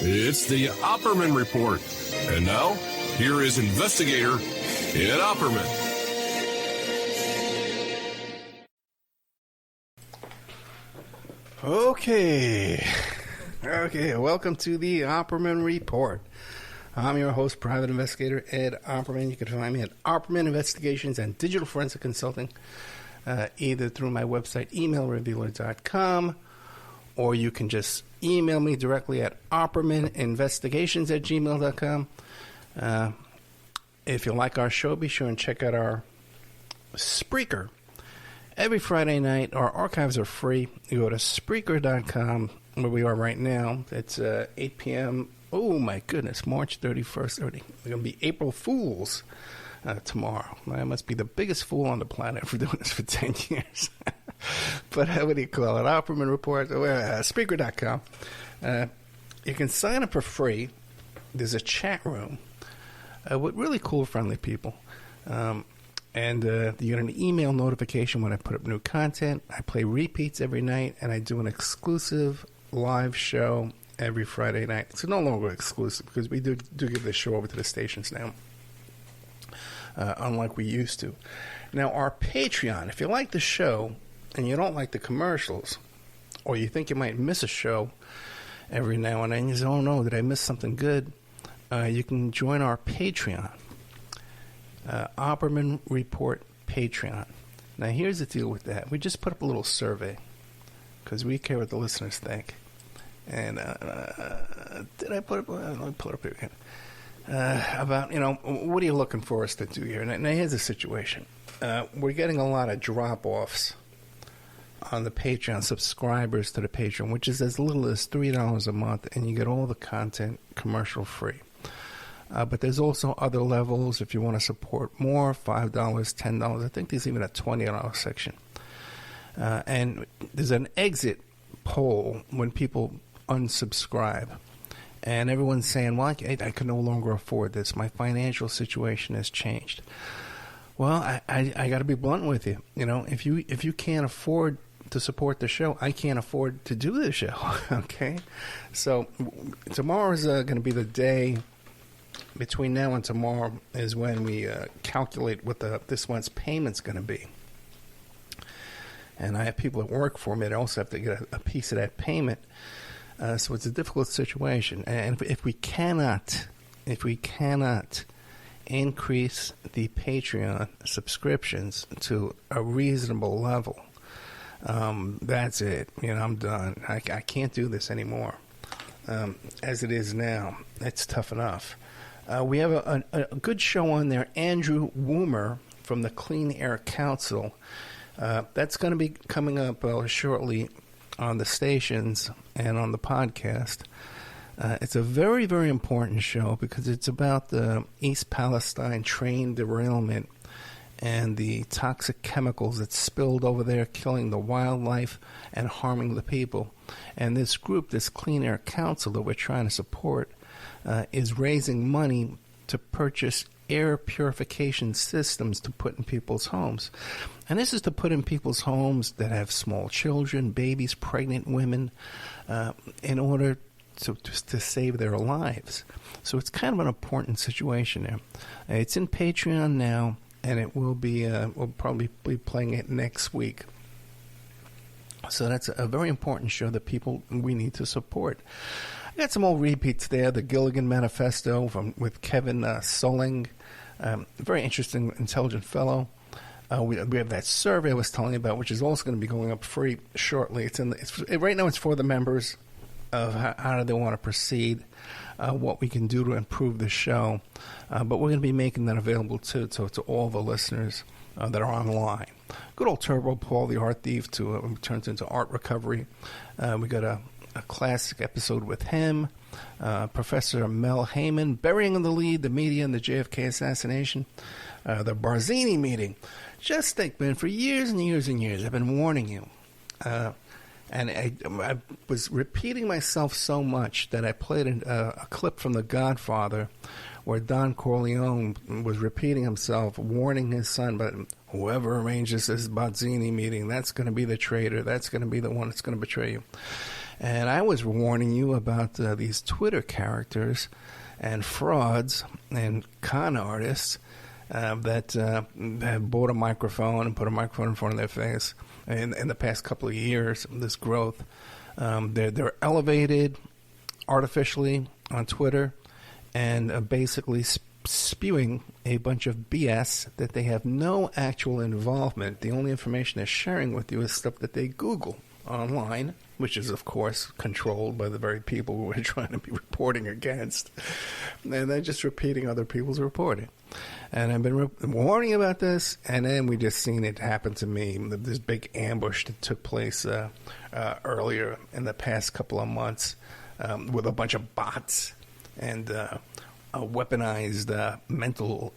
It's the Opperman Report. And now, here is investigator Ed Opperman. Okay, welcome to the Opperman Report. I'm your host, Private Investigator Ed Opperman. You can find me at Opperman Investigations and Digital Forensic Consulting, either through my website, emailrevealer.com, or you can just email me directly at oppermaninvestigations@gmail.com. If you like our show, be sure and check out our Spreaker. Every Friday night, our archives are free. You go to Spreaker.com, where we are right now. It's 8 p.m. Oh, my goodness, March 31st. It's going to be April Fool's tomorrow. I must be the biggest fool on the planet for doing this for 10 years. But what do you call it? Opperman Report, Spreaker.com. You can sign up for free. There's a chat room with really cool, friendly people. And you get an email notification when I put up new content. I play repeats every night, and I do an exclusive live show every Friday night. It's no longer exclusive because we do give this show over to the stations now, unlike we used to. Now, our Patreon, if you like the show and you don't like the commercials, or you think you might miss a show every now and then, you say, oh no, did I miss something good? You can join our Patreon. Opperman Report Patreon. Now, here's the deal with that. We just put up a little survey because we care what the listeners think. And did I put up? Let me pull it up here again. About, what are you looking for us to do here? Now, here's the situation. We're getting a lot of drop-offs on the Patreon, subscribers to the Patreon, which is as little as $3 a month, and you get all the content commercial-free. But there's also other levels if you want to support more, $5, $10. I think there's even a $20 section. And there's an exit poll when people unsubscribe. And everyone's saying, well, I can no longer afford this. My financial situation has changed. Well, I got to be blunt with you. If you can't afford to support the show, I can't afford to do the show. Okay? So tomorrow's going to be the day. Between now and tomorrow is when we calculate what this month's payment's going to be. And I have people that work for me that also have to get a piece of that payment. So it's a difficult situation. And if we cannot increase the Patreon subscriptions to a reasonable level, that's it. I'm done. I can't do this anymore. As it is now, it's tough enough. We have a good show on there. Andrew Woomer from the Clean Air Council. That's going to be coming up shortly on the stations and on the podcast. It's a very, very important show because it's about the East Palestine train derailment and the toxic chemicals that spilled over there, killing the wildlife and harming the people. And this group, this Clean Air Council that we're trying to support, is raising money to purchase air purification systems to put in people's homes. And this is to put in people's homes that have small children, babies, pregnant women, in order to save their lives. So it's kind of an important situation there. It's in Patreon now, and it will be, we'll probably be playing it next week. So that's a very important show that we need to support. I got some old repeats there. The Gilligan Manifesto with Kevin Solling, very interesting, intelligent fellow. We have that survey I was telling you about, which is also going to be going up free shortly. Right now it's for the members of how do they want to proceed, what we can do to improve the show. But we're going to be making that available too to all the listeners that are online. Good old Turbo Paul, the art thief, turns into art recovery. We got a classic episode with him. Professor Mel Heyman, Burying in the Lead, the media and the JFK assassination. The Barzini meeting. Just think, man, for years and years and years, I've been warning you. And I was repeating myself so much that I played a clip from The Godfather where Don Corleone was repeating himself, warning his son, but whoever arranges this Barzini meeting, that's going to be the traitor. That's going to be the one that's going to betray you. And I was warning you about these Twitter characters and frauds and con artists that have bought a microphone and put a microphone in front of their face. In the past couple of years, this growth, they're elevated artificially on Twitter and basically spewing a bunch of BS that they have no actual involvement. The only information they're sharing with you is stuff that they Google online, which is, of course, controlled by the very people who we're trying to be reporting against. And they're just repeating other people's reporting. And I've been warning about this, and then we just seen it happen to me. This big ambush that took place earlier in the past couple of months with a bunch of bots and weaponized mental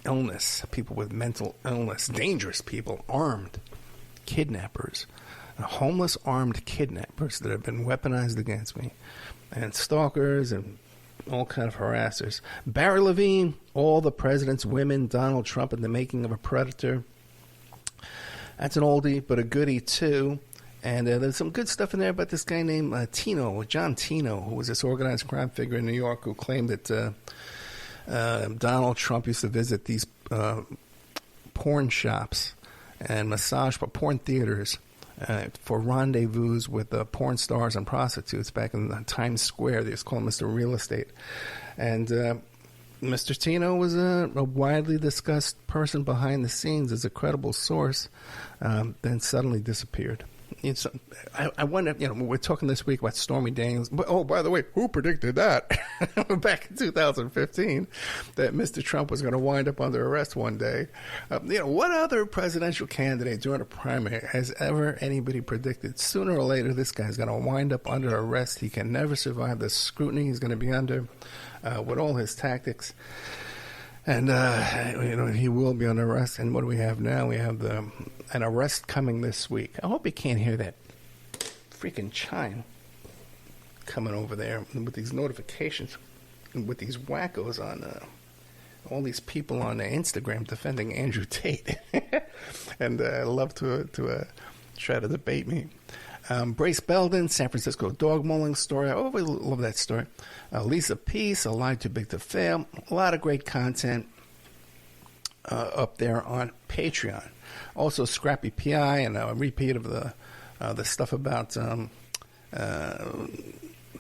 illness, people with mental illness, dangerous people, armed kidnappers, homeless armed kidnappers that have been weaponized against me, and stalkers and all kind of harassers. Barry Levine, all the president's women, Donald Trump and the making of a predator. That's an oldie, but a goodie too. And there's some good stuff in there about this guy named John Tino, who was this organized crime figure in New York who claimed that Donald Trump used to visit these porn shops and porn theaters for rendezvous with porn stars and prostitutes back in Times Square. They just called Mr. Real Estate. And Mr. Tino was a widely discussed person behind the scenes as a credible source, then suddenly disappeared. I wonder, we're talking this week about Stormy Daniels. But, oh, by the way, who predicted that back in 2015 that Mr. Trump was going to wind up under arrest one day? What other presidential candidate during a primary has ever anybody predicted sooner or later this guy's going to wind up under arrest? He can never survive the scrutiny he's going to be under with all his tactics. And, he will be under arrest. And what do we have now? We have an arrest coming this week. I hope you can't hear that freaking chime coming over there with these notifications and with these wackos on all these people on Instagram defending Andrew Tate. And I love to try to debate me. Brace Belden, San Francisco dog mauling story. I always love that story. Lisa Peace, A Lie Too Big to Fail. A lot of great content up there on Patreon. Also, Scrappy PI and a repeat of the stuff about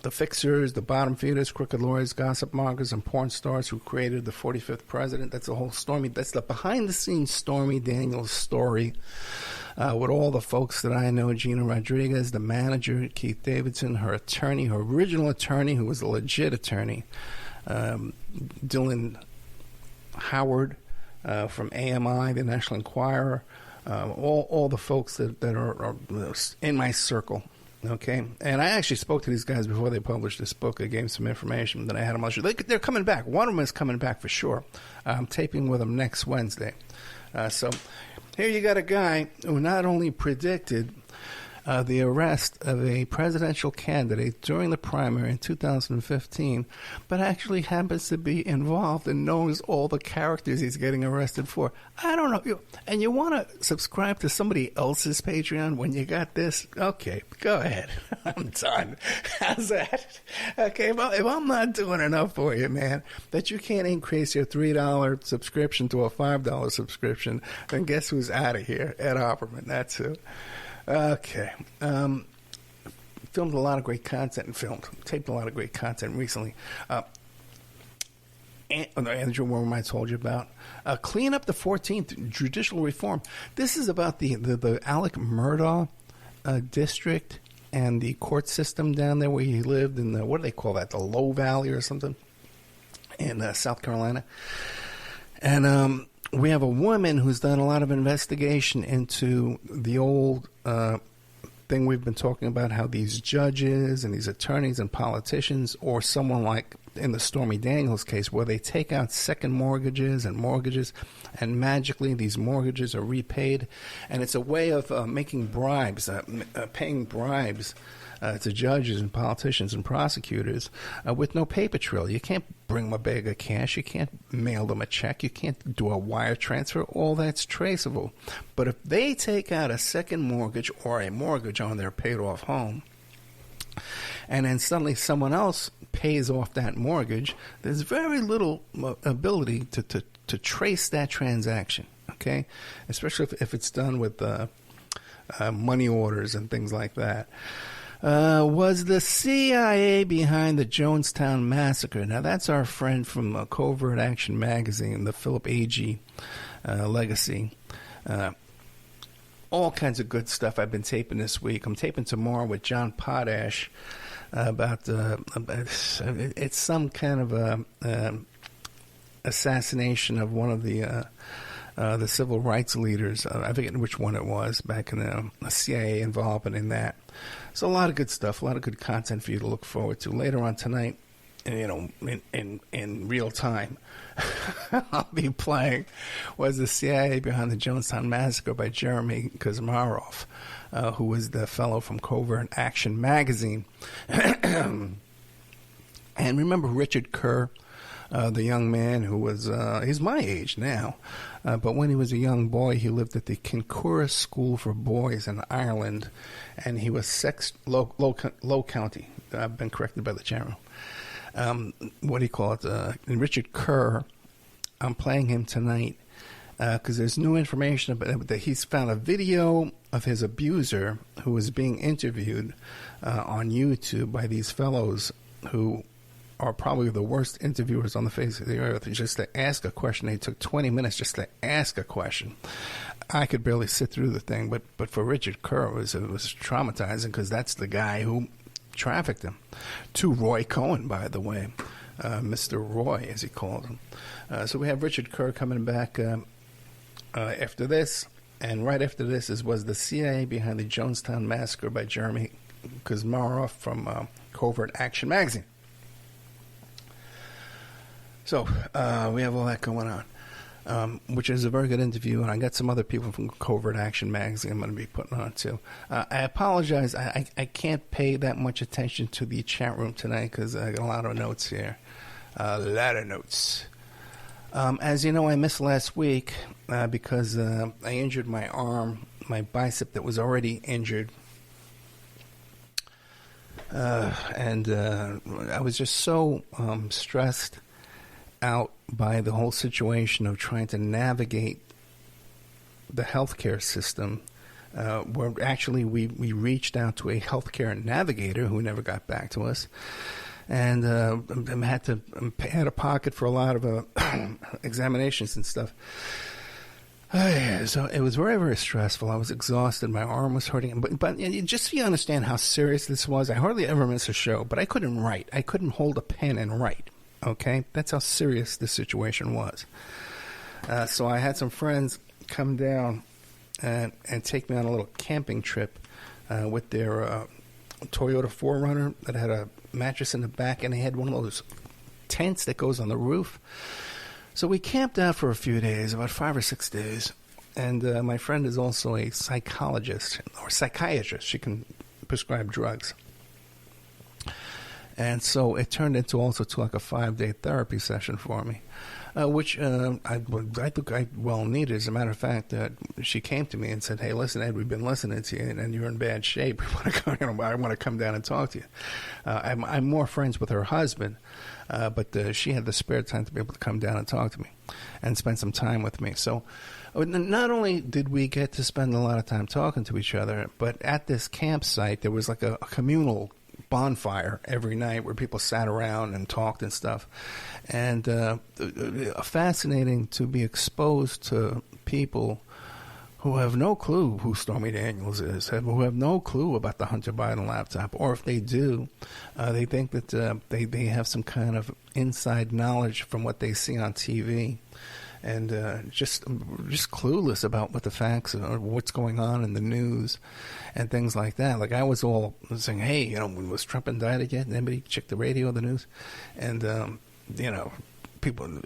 the fixers, the bottom feeders, crooked lawyers, gossip mongers, and porn stars who created the 45th president. That's the whole Stormy. That's the behind-the-scenes Stormy Daniels story. With all the folks that I know, Gina Rodriguez, the manager, Keith Davidson, her attorney, her original attorney, who was a legit attorney, Dylan Howard from AMI, the National Enquirer, all the folks that are in my circle. Okay, and I actually spoke to these guys before they published this book. I gave them some information that I had them on. They're coming back. One of them is coming back for sure. I'm taping with them next Wednesday. So here you got a guy who not only predicted the arrest of a presidential candidate during the primary in 2015, but actually happens to be involved and knows all the characters he's getting arrested for. I don't know. And you want to subscribe to somebody else's Patreon when you got this? Okay, go ahead. I'm done. How's that? Okay, well, if I'm not doing enough for you, man, that you can't increase your $3 subscription to a $5 subscription, then guess who's out of here? Ed Opperman, that's who. Okay. Filmed a lot of great content taped a lot of great content recently. Andrew Worm I told you about. Clean up the 14th, judicial reform. This is about the Alec Murdaugh district and the court system down there where he lived in what do they call that? The Low Valley or something in South Carolina. And we have a woman who's done a lot of investigation into the old thing we've been talking about, how these judges and these attorneys and politicians, or someone like in the Stormy Daniels case, where they take out second mortgages, and magically these mortgages are repaid. And it's a way of making bribes, paying bribes to judges and politicians and prosecutors with no paper trail. You can't bring them a bag of cash. You can't mail them a check. You can't do a wire transfer. All that's traceable. But if they take out a second mortgage or a mortgage on their paid-off home, and then suddenly someone else pays off that mortgage, there's very little ability to trace that transaction, okay? Especially if it's done with money orders and things like that. Was the CIA behind the Jonestown Massacre? Now, that's our friend from Covert Action Magazine, the Philip Agee legacy. All kinds of good stuff I've been taping this week. I'm taping tomorrow with John Potash about it's some kind of assassination of one of the civil rights leaders. I forget which one it was back in the CIA involvement in that. So a lot of good stuff, a lot of good content for you to look forward to later on tonight. In real time, I'll be playing Was the CIA Behind the Jonestown Massacre by Jeremy Kuzmarov, who was the fellow from Covert Action Magazine. And remember Richard Kerr, the young man who was, he's my age now, but when he was a young boy, he lived at the Kincura School for Boys in Ireland, and he was low county. I've been corrected by the general. What do you call it? Richard Kerr. I'm playing him tonight because there's new information about that. He's found a video of his abuser who was being interviewed on YouTube by these fellows who are probably the worst interviewers on the face of the earth. Just to ask a question, they took 20 minutes just to ask a question. I could barely sit through the thing, but for Richard Kerr, it was traumatizing because that's the guy who trafficked him to Roy Cohen, by the way, Mr. Roy, as he called him. So we have Richard Kerr coming back after this, and right after this was the CIA Behind the Jonestown Massacre by Jeremy Kuzmarov from Covert Action Magazine. So we have all that going on. Which is a very good interview, and I got some other people from Covert Action Magazine I'm going to be putting on too. I apologize, I can't pay that much attention to the chat room tonight because I got a lot of notes here. A lot of notes. As you know, I missed last week because I injured my arm, my bicep that was already injured. And I was just so stressed out by the whole situation of trying to navigate the healthcare system, where actually we reached out to a healthcare navigator who never got back to us, and had to pay out of pocket for a lot of examinations and stuff. So it was very, very stressful. I was exhausted. My arm was hurting. But just so you understand how serious this was, I hardly ever miss a show, but I couldn't write. I couldn't hold a pen and write. Okay, that's how serious this situation was. So I had some friends come down and take me on a little camping trip with their Toyota 4Runner that had a mattress in the back, and they had one of those tents that goes on the roof. So we camped out for a few days, about 5 or 6 days, and my friend is also a psychologist or psychiatrist. She can prescribe drugs. And so it turned into also to like a 5-day therapy session for me, which I think I well needed. As a matter of fact, she came to me and said, "Hey, listen, Ed, we've been listening to you, and you're in bad shape. I want to come down and talk to you." I'm more friends with her husband, but she had the spare time to be able to come down and talk to me and spend some time with me. So not only did we get to spend a lot of time talking to each other, but at this campsite, there was like a communal bonfire every night where people sat around and talked and stuff. And fascinating to be exposed to people who have no clue who Stormy Daniels is, who have no clue about the Hunter Biden laptop, or if they do, they think that they have some kind of inside knowledge from what they see on TV, and just clueless about what the facts are, what's going on in the news, and things like that. Like I was all saying, "Hey, was Trump indicted yet? Anybody check the radio, the news?" And people.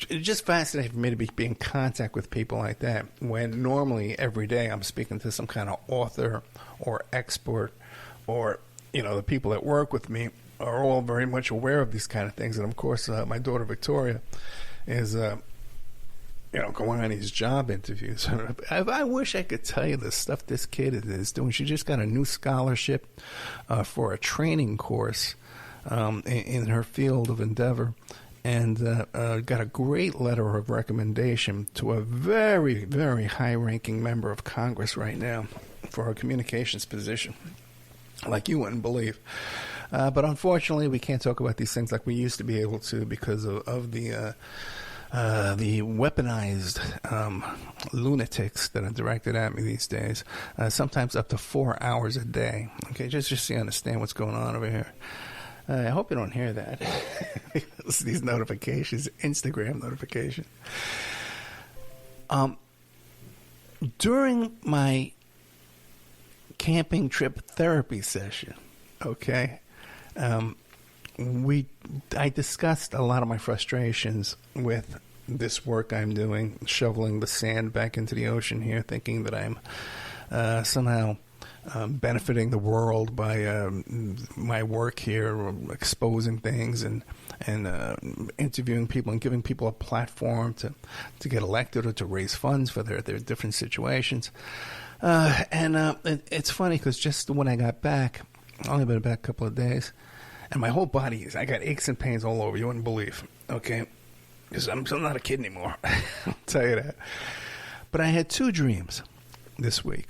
It's just fascinating for me to be in contact with people like that, when normally every day I'm speaking to some kind of author or expert, or the people that work with me are all very much aware of these kind of things. And of course, my daughter Victoria is going on these job interviews. I wish I could tell you the stuff this kid is doing. She just got a new scholarship for a training course in her field of endeavor, and got a great letter of recommendation to a very, very high-ranking member of Congress right now for her communications position, like you wouldn't believe. But unfortunately, we can't talk about these things like we used to be able to because of the weaponized lunatics that are directed at me these days, sometimes up to 4 hours a day. Okay, just so you understand what's going on over here. I hope you don't hear that. These notifications, Instagram notification. During my camping trip therapy session, okay, I discussed a lot of my frustrations with this work I'm doing, shoveling the sand back into the ocean here, thinking that I'm somehow benefiting the world by my work here, exposing things and interviewing people and giving people a platform to get elected or to raise funds for their different situations. It's funny because just when I got back, only been back a couple of days, and my whole body I got aches and pains all over. You wouldn't believe, okay? Because I'm not a kid anymore. I'll tell you that. But I had 2 dreams this week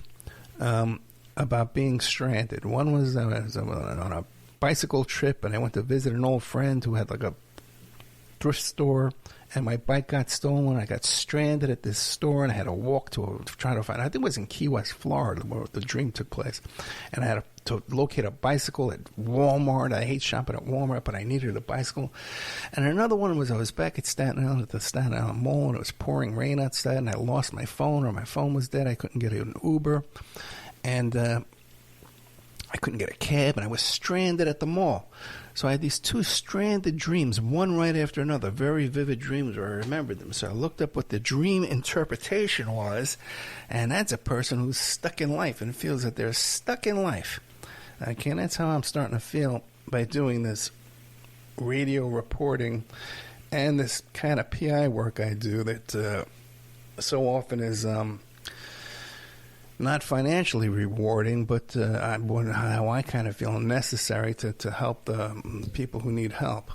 about being stranded. One was I was on a bicycle trip, and I went to visit an old friend who had like a thrift store, and my bike got stolen. I got stranded at this store, and I had to walk to try to find. I think it was in Key West, Florida, where the dream took place, and I had to locate a bicycle at Walmart. I hate shopping at Walmart, but I needed a bicycle. And another one was I was back at Staten Island at the Staten Island Mall, and it was pouring rain outside, and I lost my phone, or my phone was dead. I couldn't get an Uber, and I couldn't get a cab, and I was stranded at the mall. So I had these 2 stranded dreams, one right after another, very vivid dreams where I remembered them. So I looked up what the dream interpretation was, and that's a person who's stuck in life and feels that they're stuck in life. Okay, and that's how I'm starting to feel by doing this radio reporting and this kind of PI work I do that so often is not financially rewarding, but how I kind of feel necessary to help the people who need help.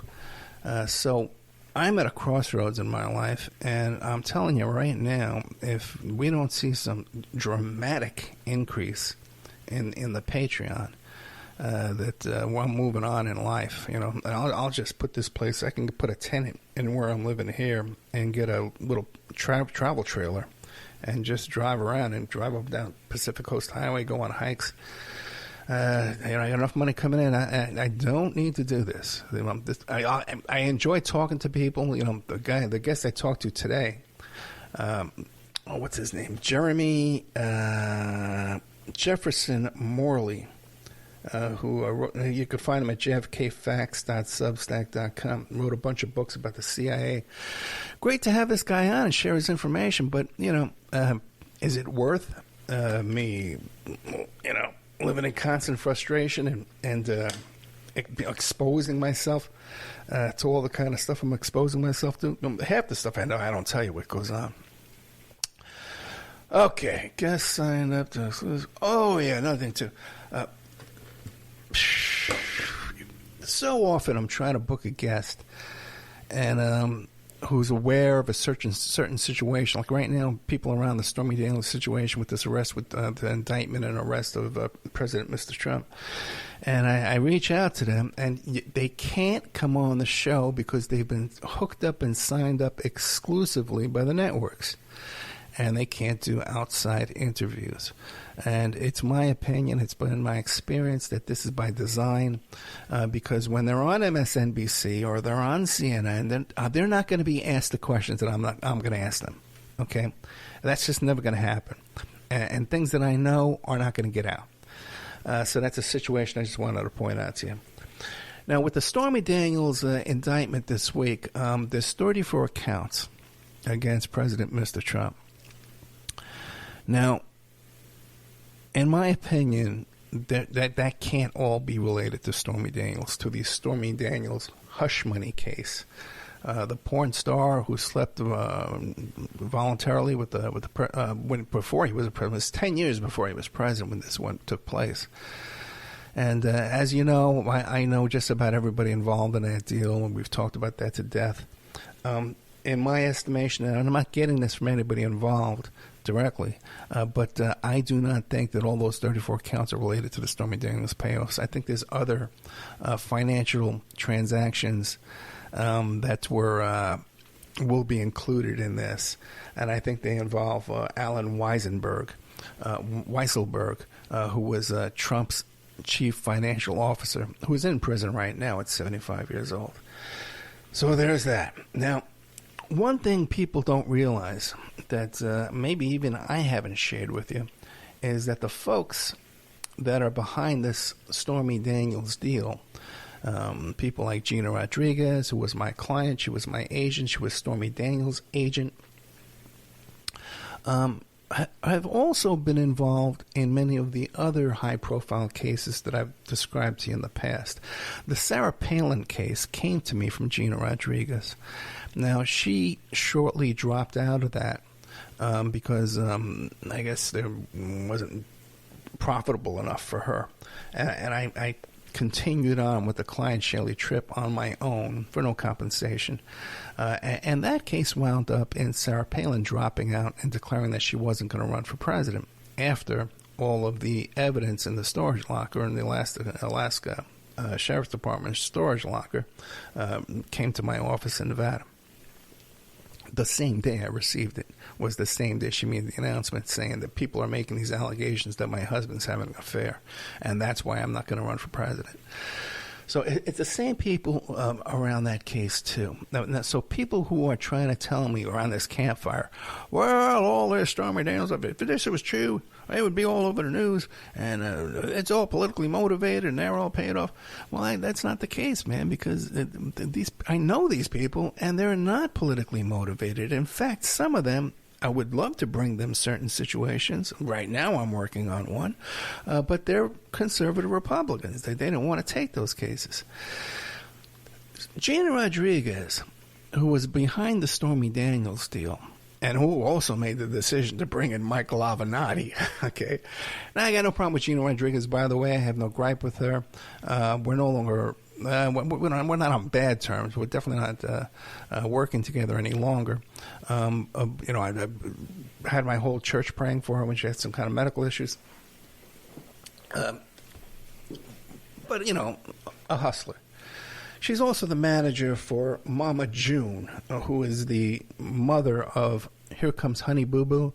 So I'm at a crossroads in my life, and I'm telling you right now, if we don't see some dramatic increase in the Patreon, that I'm moving on in life, and I'll just put this place. I can put a tenant in where I'm living here and get a little travel trailer and just drive around and drive up down Pacific Coast Highway, go on hikes. I got enough money coming in. I don't need to do this. I enjoy talking to people. The guest I talked to today, what's his name? Jeremy Jefferson Morley. Who you could find him at jfkfacts.substack.com. Wrote a bunch of books about the CIA. Great to have this guy on and share his information, but is it worth me living in constant frustration and exposing myself to all the kind of stuff I'm exposing myself to? Half the stuff I know, I don't tell you what goes on. Okay, guest signed up to. Oh yeah, another thing too. So often I'm trying to book a guest and who's aware of a certain situation. Like right now, people around the Stormy Daniels situation with this arrest, with the indictment and arrest of President Mr. Trump. And I reach out to them, and they can't come on the show because they've been hooked up and signed up exclusively by the networks. And they can't do outside interviews. And it's my opinion, it's been my experience that this is by design, because when they're on MSNBC or they're on CNN, they're not going to be asked the questions that I'm going to ask them. Okay, that's just never going to happen. And things that I know are not going to get out. So that's a situation I just wanted to point out to you. Now, with the Stormy Daniels indictment this week, there's 34 counts against President Mr. Trump. Now, in my opinion, that can't all be related to Stormy Daniels, to the Stormy Daniels hush money case the porn star who slept voluntarily with the before he was president. It was 10 years before he was president when this one took place. And as you know, I know just about everybody involved in that deal, and we've talked about that to death. In my estimation, and I'm not getting this from anybody involved directly, but I do not think that all those 34 counts are related to the Stormy Daniels payoffs. I think there's other financial transactions that will be included in this, and I think they involve Alan Weisselberg, who was Trump's chief financial officer, who's in prison right now at 75 years old. So there's that. Now, one thing people don't realize that maybe even I haven't shared with you is that the folks that are behind this Stormy Daniels deal, people like Gina Rodriguez, who was my client, she was my agent, she was Stormy Daniels' agent, have also been involved in many of the other high-profile cases that I've described to you in the past. The Sarah Palin case came to me from Gina Rodriguez. Now, she shortly dropped out of that because I guess there wasn't profitable enough for her. And I continued on with the client Shelley Tripp on my own for no compensation. And that case wound up in Sarah Palin dropping out and declaring that she wasn't going to run for president after all of the evidence in the storage locker in the Alaska Sheriff's Department storage locker came to my office in Nevada. The same day I received it was the same day she made the announcement saying that people are making these allegations that my husband's having an affair, and that's why I'm not going to run for president. So it's the same people around that case, too. So people who are trying to tell me around this campfire, well, all this Stormy Daniels, if this was true, it would be all over the news, and it's all politically motivated, and they're all paid off. Well, that's not the case, man, because I know these people, and they're not politically motivated. In fact, some of them, I would love to bring them certain situations. Right now I'm working on one. But they're conservative Republicans. They didn't want to take those cases. Gina Rodriguez, who was behind the Stormy Daniels deal, and who also made the decision to bring in Michael Avenatti, okay? Now, I got no problem with Gina Rodriguez, by the way. I have no gripe with her. We're no longer... we're not on bad terms. We're definitely not working together any longer. I had my whole church praying for her when she had some kind of medical issues. But, a hustler. She's also the manager for Mama June, who is the mother of Here Comes Honey Boo Boo.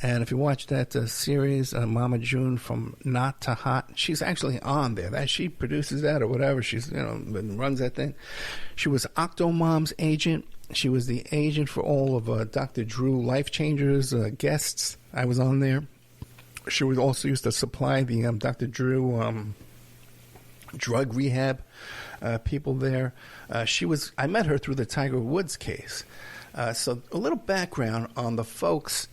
And if you watch that series, Mama June from Not to Hot, she's actually on there. She produces that or whatever. She's, runs that thing. She was Octomom's agent. She was the agent for all of Dr. Drew Life Changers guests. I was on there. She was also used to supply the Dr. Drew drug rehab people there. I met her through the Tiger Woods case. So a little background on the folks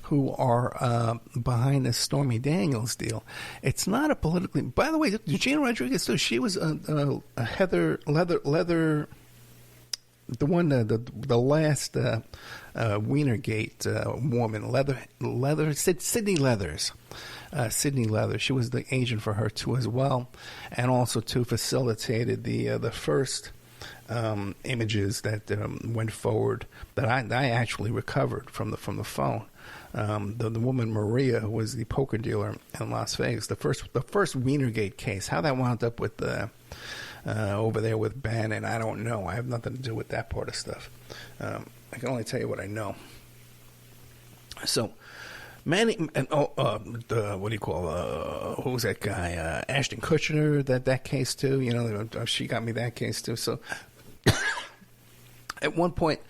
who are behind this Stormy Daniels deal. It's not a politically... By the way, Gina Rodriguez, too, she was a Heather Leather... The one, the last Wienergate woman, Sydney Leathers. Sydney Leathers. She was the agent for her, too, as well. And also, too, facilitated the first... images that went forward that I actually recovered from the phone. The woman Maria, who was the poker dealer in Las Vegas, the first Wienergate case, how that wound up with over there with Bannon, I don't know. I have nothing to do with that part of stuff. I can only tell you what I know. So, what do you call, who was that guy? Ashton Kutcher, that case too. She got me that case too. So, at one point,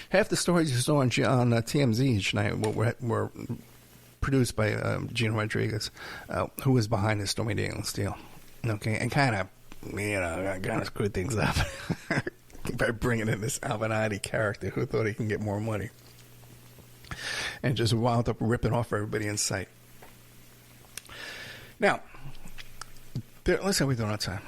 half the stories you saw on TMZ each night were produced by Gina Rodriguez, who was behind the Stormy Daniels deal. Okay, and kind of screwed things up by bringing in this Avenatti character who thought he can get more money, and just wound up ripping off everybody in sight. Now, let's say we're doing our time.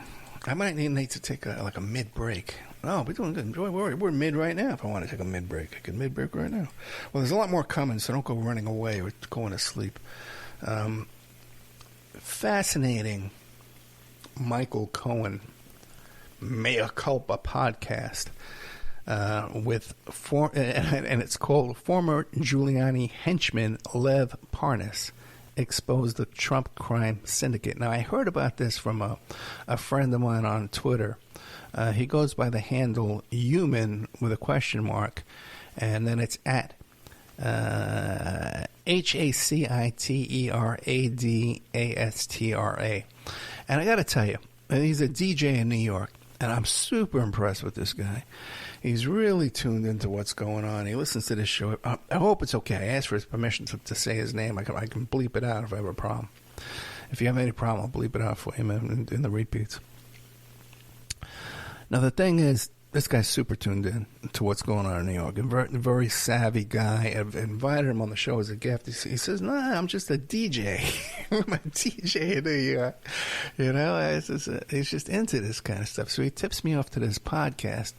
I might need to take a mid-break Oh, we're doing good. We're mid right now. If I want to take a mid break, I can mid break right now. Well, there's a lot more coming, so don't go running away or going to sleep. Fascinating Michael Cohen Mea Culpa podcast and it's called Former Giuliani Henchman Lev Parnas Exposed the Trump Crime Syndicate. Now, I heard about this from a friend of mine on Twitter. He goes by the handle human with a question mark, and then it's at HACITERADASTRA. And I got to tell you, he's a DJ in New York, and I'm super impressed with this guy. He's really tuned into what's going on. He listens to this show. I hope it's okay. I asked for his permission to say his name. I can bleep it out if I have a problem. If you have any problem, I'll bleep it out for him in the repeats. Now, the thing is, this guy's super tuned in to what's going on in New York. A very savvy guy. I've invited him on the show as a gift. He says, "Nah, I'm just a DJ. I'm a DJ in New York." You know, he's just into this kind of stuff. So he tips me off to this podcast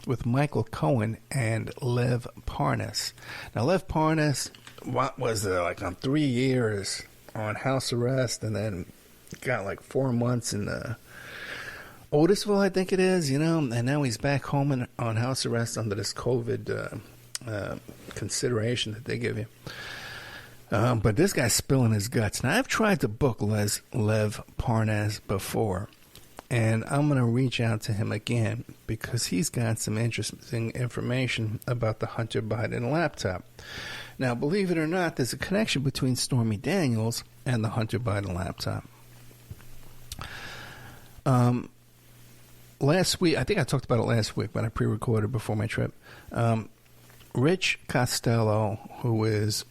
with Michael Cohen and Lev Parnas. Now, Lev Parnas, what was it, like on 3 years on house arrest, and then got like 4 months in Otisville, I think it is, you know, and now he's back home on house arrest under this COVID consideration that they give you. But this guy's spilling his guts. Now, I've tried to book Lev Parnas before, and I'm going to reach out to him again because he's got some interesting information about the Hunter Biden laptop. Now, believe it or not, there's a connection between Stormy Daniels and the Hunter Biden laptop. Last week, I think I talked about it last week when I pre-recorded before my trip. Rich Costello, who is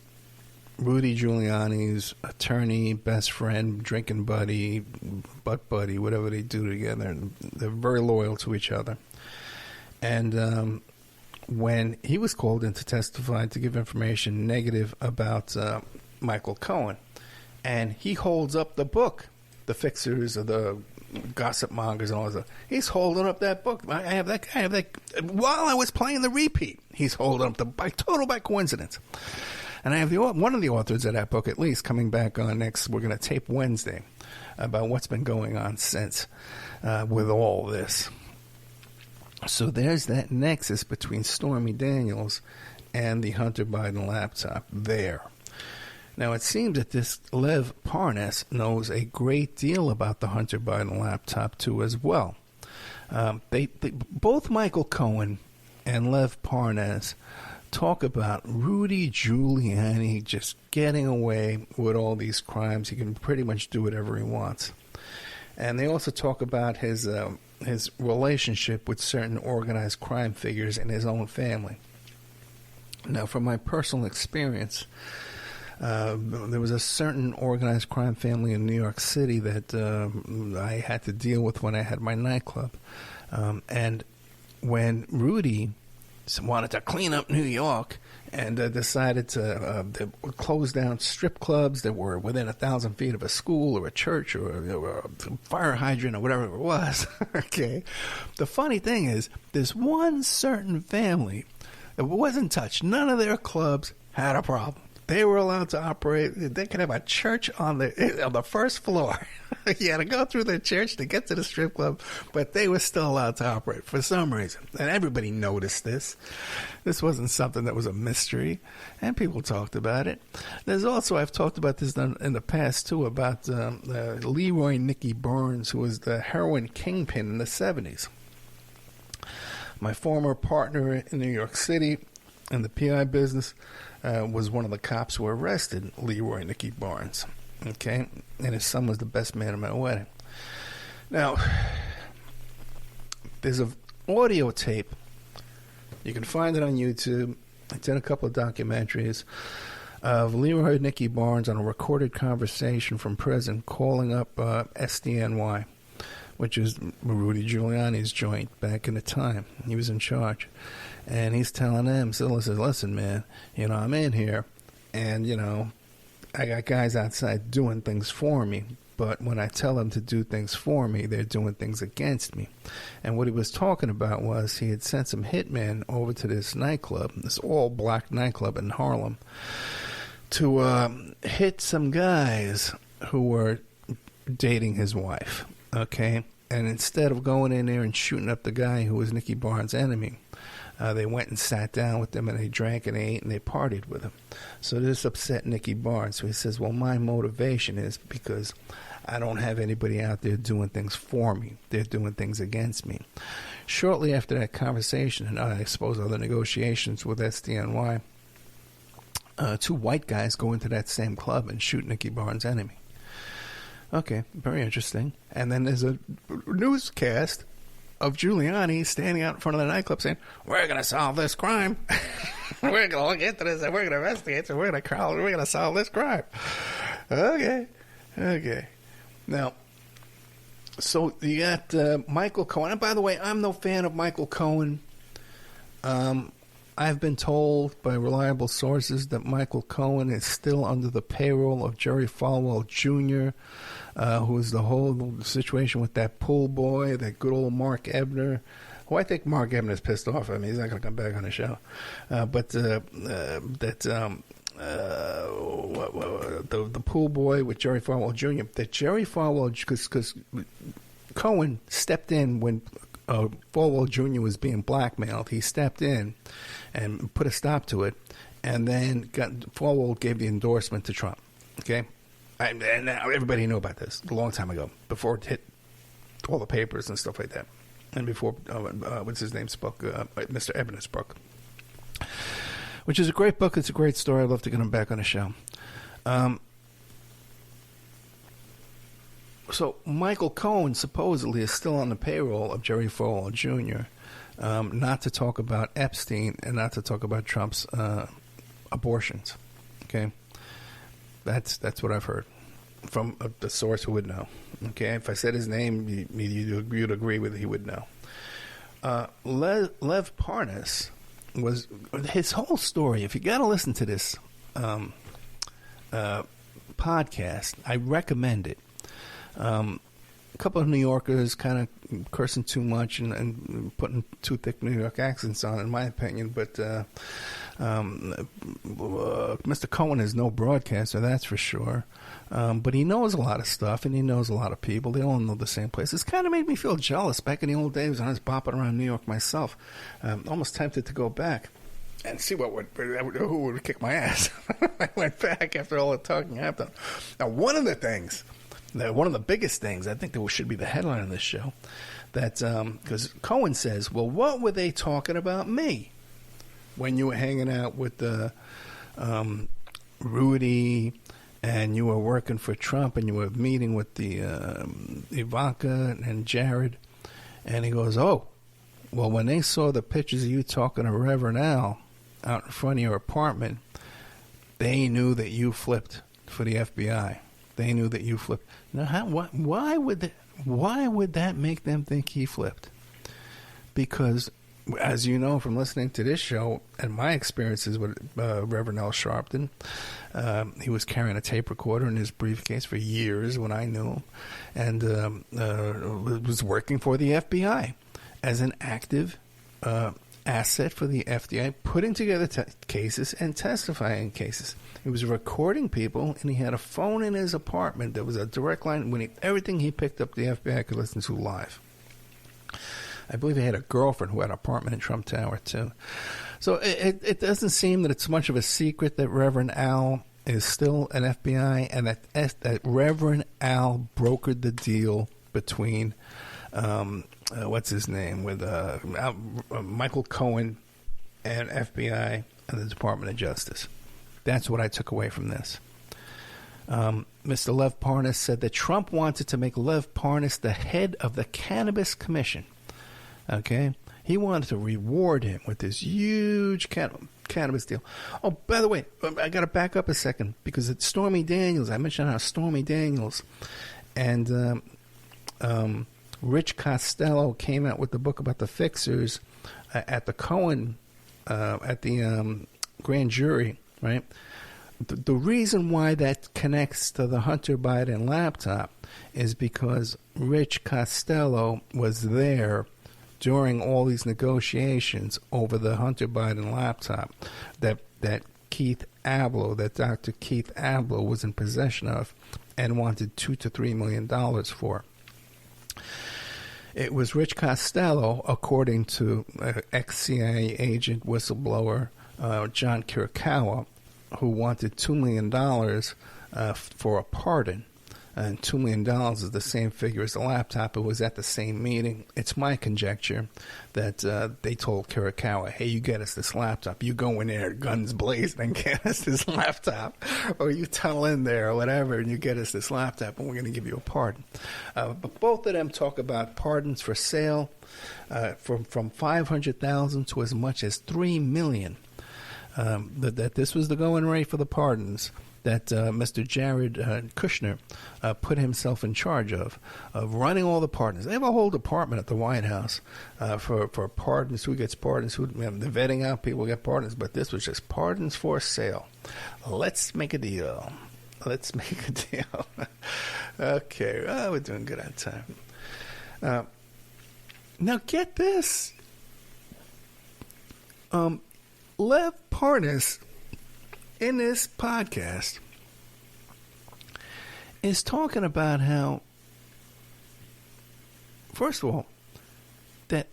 Rudy Giuliani's attorney, best friend, drinking buddy, butt buddy, whatever they do together, they're very loyal to each other. And when he was called in to testify to give information negative about Michael Cohen, and he holds up the book, The Fixers of the Gossip Mongers and all that. He's holding up that book. I have that while I was playing the repeat. He's holding up by coincidence. And I have one of the authors of that book, at least, coming back on next. We're going to tape Wednesday about what's been going on since with all this. So there's that nexus between Stormy Daniels and the Hunter Biden laptop there. Now, it seems that this Lev Parnas knows a great deal about the Hunter Biden laptop, too, as well. Both Michael Cohen and Lev Parnas talk about Rudy Giuliani just getting away with all these crimes. He can pretty much do whatever he wants. And they also talk about his relationship with certain organized crime figures in his own family. Now, from my personal experience, there was a certain organized crime family in New York City that I had to deal with when I had my nightclub. And when Rudy wanted to clean up New York and decided to close down strip clubs that were within 1,000 feet of a school or a church or a fire hydrant or whatever it was, okay, the funny thing is there's one certain family that wasn't touched. None of their clubs had a problem. They were allowed to operate. They could have a church on the first floor. You had to go through the church to get to the strip club, but they were still allowed to operate for some reason. And everybody noticed this. This wasn't something that was a mystery, and people talked about it. There's also, I've talked about this in the past, too, about Leroy Nicky Barnes, who was the heroin kingpin in the 70s. My former partner in New York City in the PI business was one of the cops who arrested Leroy Nicky Barnes, okay? And his son was the best man at my wedding. Now, there's an audio tape. You can find it on YouTube. It's in a couple of documentaries of Leroy Nicky Barnes on a recorded conversation from prison calling up SDNY, which is Rudy Giuliani's joint back in the time. He was in charge. And he's telling them, so listen, man, you know, I'm in here, and, you know, I got guys outside doing things for me, but when I tell them to do things for me, they're doing things against me. And what he was talking about was he had sent some hitmen over to this nightclub, this all-black nightclub in Harlem, to hit some guys who were dating his wife, okay? And instead of going in there and shooting up the guy who was Nicky Barnes' enemy, they went and sat down with them, and they drank and they ate and they partied with him. So this upset Nicky Barnes. So he says, well, my motivation is because I don't have anybody out there doing things for me. They're doing things against me. Shortly after that conversation, and I suppose other negotiations with SDNY, two white guys go into that same club and shoot Nicky Barnes' enemy. Okay, very interesting. And then there's a newscast of Giuliani standing out in front of the nightclub saying, we're going to solve this crime. We're going to look into this and we're going to investigate it. We're going to solve this crime. Okay. Now, so you got Michael Cohen. And by the way, I'm no fan of Michael Cohen. I've been told by reliable sources that Michael Cohen is still under the payroll of Jerry Falwell Jr., who is the whole situation with that pool boy, that good old Mark Ebner, who I think Mark Ebner is pissed off. I mean, he's not going to come back on the show. The pool boy with Jerry Falwell Jr., that Jerry Falwell, because Cohen stepped in when Falwell Jr. was being blackmailed. He stepped in and put a stop to it, and then Falwell gave the endorsement to Trump. Okay? And everybody knew about this a long time ago, before it hit all the papers and stuff like that, and before what's his name's book, Mr. Ebner's book, which is a great book. It's a great story. I'd love to get him back on the show. So Michael Cohen supposedly is still on the payroll of Jerry Falwell Jr., not to talk about Epstein and not to talk about Trump's abortions. Okay? That's what I've heard from the source who would know. Okay, if I said his name, you'd agree with it. He would know. Lev Parnas was his whole story. If you got to listen to this podcast, I recommend it. A couple of New Yorkers kind of cursing too much and putting too thick New York accents on, in my opinion. But Mr. Cohen is no broadcaster, that's for sure. But he knows a lot of stuff, and he knows a lot of people. They all know the same place. It's kind of made me feel jealous back in the old days when I was bopping around New York myself. Almost tempted to go back and see who would kick my ass. I went back after all the talking I've done. Now, one of the biggest things, I think that should be the headline of this show, that because Cohen says, well, what were they talking about me when you were hanging out with Rudy and you were working for Trump and you were meeting with the Ivanka and Jared? And he goes, oh, well, when they saw the pictures of you talking to Reverend Al out in front of your apartment, they knew that you flipped for the FBI. They knew that you flipped. Now, why would that make them think he flipped? Because, as you know from listening to this show and my experiences with Reverend Al Sharpton, he was carrying a tape recorder in his briefcase for years when I knew him, and was working for the FBI as an active asset for the FDA, putting together cases and testifying in cases. He was recording people, and he had a phone in his apartment that was a direct line. Everything he picked up, the FBI could listen to live. I believe he had a girlfriend who had an apartment in Trump Tower, too. So it doesn't seem that it's much of a secret that Reverend Al is still an FBI, and that Reverend Al brokered the deal between what's his name, with Michael Cohen and FBI and the Department of Justice. That's what I took away from this. Mr. Lev Parnas said that Trump wanted to make Lev Parnas the head of the Cannabis Commission. Okay? He wanted to reward him with this huge cannabis deal. Oh, by the way, I got to back up a second, because it's Stormy Daniels. I mentioned how Stormy Daniels and Rich Costello came out with the book about the fixers at the Cohen, at the grand jury, right? the reason why that connects to the Hunter Biden laptop is because Rich Costello was there during all these negotiations over the Hunter Biden laptop that Dr. Keith Abloh was in possession of and wanted $2 to $3 million for. It was Rich Costello, according to ex-CIA agent whistleblower John Kirikawa, who wanted $2 million for a pardon. And $2 million is the same figure as the laptop. It was at the same meeting. It's my conjecture that they told Kirikawa, hey, you get us this laptop. You go in there, guns blazing, and get us this laptop. Or you tunnel in there or whatever, and you get us this laptop, and we're going to give you a pardon. But both of them talk about pardons for sale from $500,000 to as much as $3 million. That this was the going rate for the pardons that Mr. Jared Kushner put himself in charge of running all the pardons. They have a whole department at the White House for pardons, who gets pardons, they're vetting out people who get pardons, but this was just pardons for sale. Let's make a deal. Okay, we're doing good on time. Now get this. Lev Parnas, in this podcast, is talking about how, first of all, that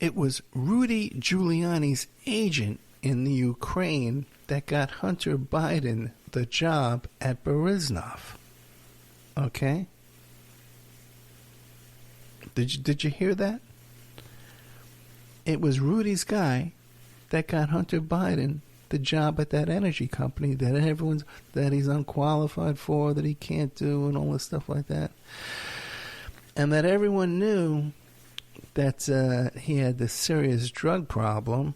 it was Rudy Giuliani's agent in the Ukraine that got Hunter Biden the job at Burisma. Okay? Did you hear that? It was Rudy's guy that got Hunter Biden the job at that energy company that he's unqualified for, that he can't do, and all this stuff like that. And that everyone knew that he had this serious drug problem,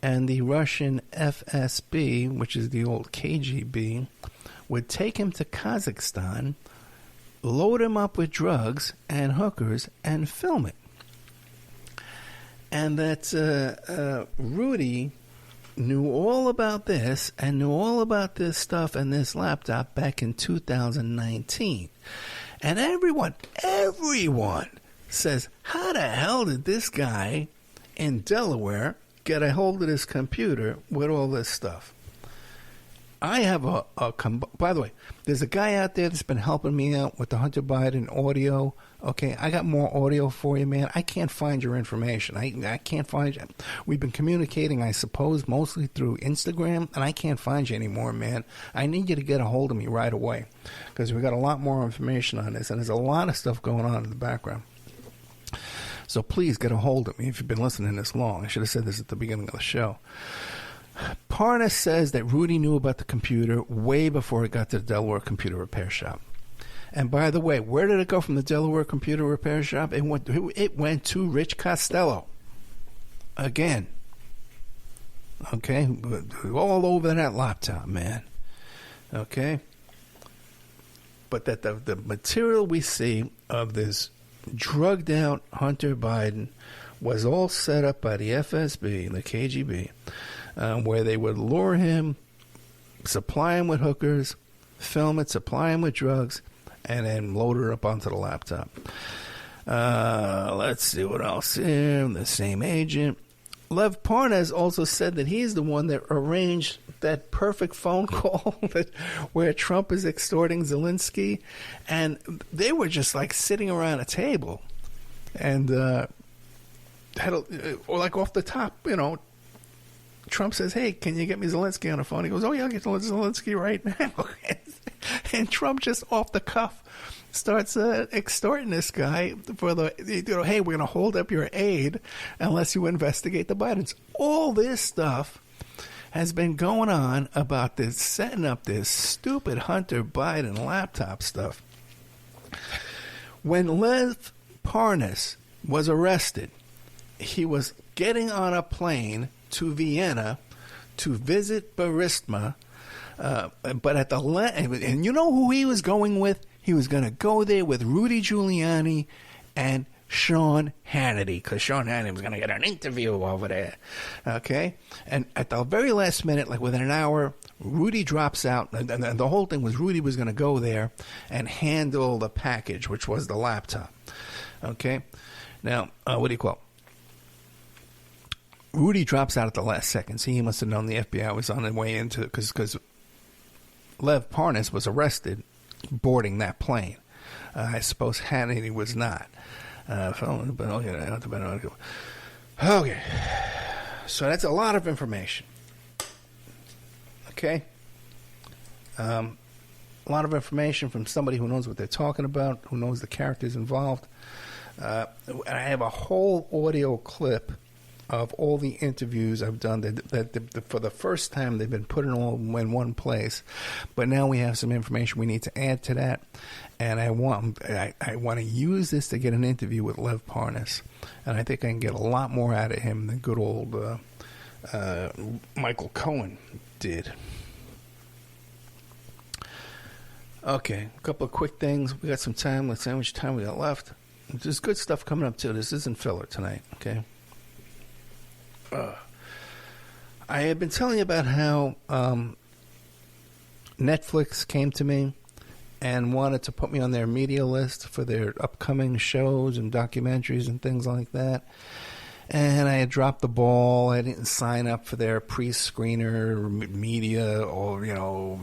and the Russian FSB, which is the old KGB, would take him to Kazakhstan, load him up with drugs and hookers, and film it. And that Rudy knew all about this and knew all about this stuff and this laptop back in 2019. And everyone says, how the hell did this guy in Delaware get a hold of this computer with all this stuff? I have by the way, there's a guy out there that's been helping me out with the Hunter Biden audio. Okay, I got more audio for you, man. I can't find your information. I can't find you. We've been communicating, I suppose, mostly through Instagram, and I can't find you anymore, man. I need you to get a hold of me right away, because we got a lot more information on this, and there's a lot of stuff going on in the background. So please get a hold of me if you've been listening this long. I should have said this at the beginning of the show. Parnas says that Rudy knew about the computer way before it got to the Delaware computer repair shop. And by the way, where did it go from the Delaware computer repair shop? It went to Rich Costello. Again. Okay? All over that laptop, man. Okay? But that the material we see of this drugged out Hunter Biden was all set up by the FSB, the KGB, where they would lure him, supply him with hookers, film it, supply him with drugs, and then load her up onto the laptop. Let's see what else here. The same agent. Lev Parnas also said that he's the one that arranged that perfect phone call where Trump is extorting Zelensky. And they were just like sitting around a table. And or like off the top, Trump says, hey, can you get me Zelensky on the phone? He goes, oh, yeah, I'll get Zelensky right now. And Trump just off the cuff starts extorting this guy for hey, we're going to hold up your aid unless you investigate the Bidens. All this stuff has been going on about this, setting up this stupid Hunter Biden laptop stuff. When Lev Parnas was arrested, he was getting on a plane to Vienna to visit Burisma, but at the and you know who he was going with? He was going to go there with Rudy Giuliani and Sean Hannity, because Sean Hannity was going to get an interview over there. Okay? And at the very last minute, like within an hour, Rudy drops out. And the whole thing was Rudy was going to go there and handle the package, which was the laptop. Okay? Now, what do you call it? Rudy drops out at the last second. See, he must have known the FBI was on their way into it because Lev Parnas was arrested boarding that plane. I suppose Hannity was not. Okay. So that's a lot of information. Okay? A lot of information from somebody who knows what they're talking about, who knows the characters involved. And I have a whole audio clip of all the interviews I've done that for the first time they've been put in all in one place, but now we have some information we need to add to that, and I want to use this to get an interview with Lev Parnas, and I think I can get a lot more out of him than good old Michael Cohen did. Okay, a couple of quick things. We got some time. Let's see how much time we got left. There's good stuff coming up too. This isn't filler tonight. Okay. I have been telling you about how Netflix came to me and wanted to put me on their media list for their upcoming shows and documentaries and things like that. And I had dropped the ball. I didn't sign up for their pre-screener media or,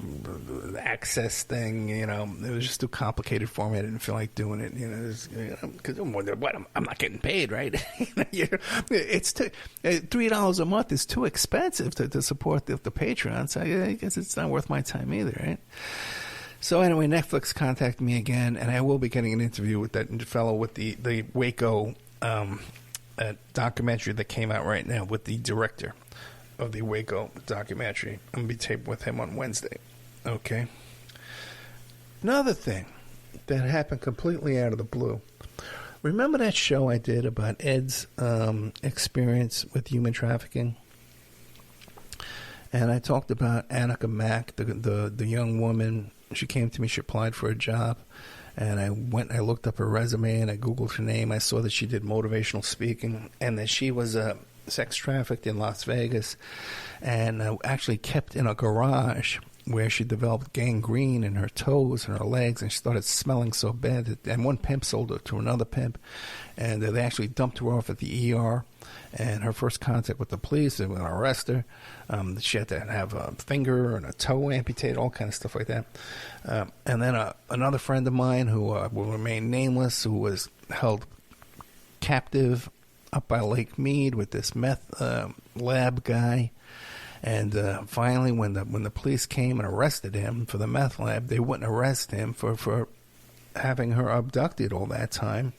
access thing. It was just too complicated for me. I didn't feel like doing it. Because I'm not getting paid, right? It's $3 a month is too expensive to support the Patreon. So I guess it's not worth my time either, right? So anyway, Netflix contacted me again, and I will be getting an interview with that fellow with the Waco documentary that came out right now with the director of the Waco documentary. I'm going to be taped with him on Wednesday. Okay. Another thing that happened completely out of the blue. Remember that show I did about Ed's experience with human trafficking? And I talked about Annika Mack, the young woman. She came to me. She applied for a job. And I looked up her resume and I Googled her name. I saw that she did motivational speaking and that she was sex trafficked in Las Vegas and actually kept in a garage where she developed gangrene in her toes and her legs, and she started smelling so bad and one pimp sold her to another pimp, and they actually dumped her off at the ER. And her first contact with the police, they were going to arrest her. She had to have a finger and a toe amputated, all kind of stuff like that. And then another friend of mine who will remain nameless, who was held captive up by Lake Mead with this meth lab guy. And finally, when the police came and arrested him for the meth lab, they wouldn't arrest him for having her abducted all that time.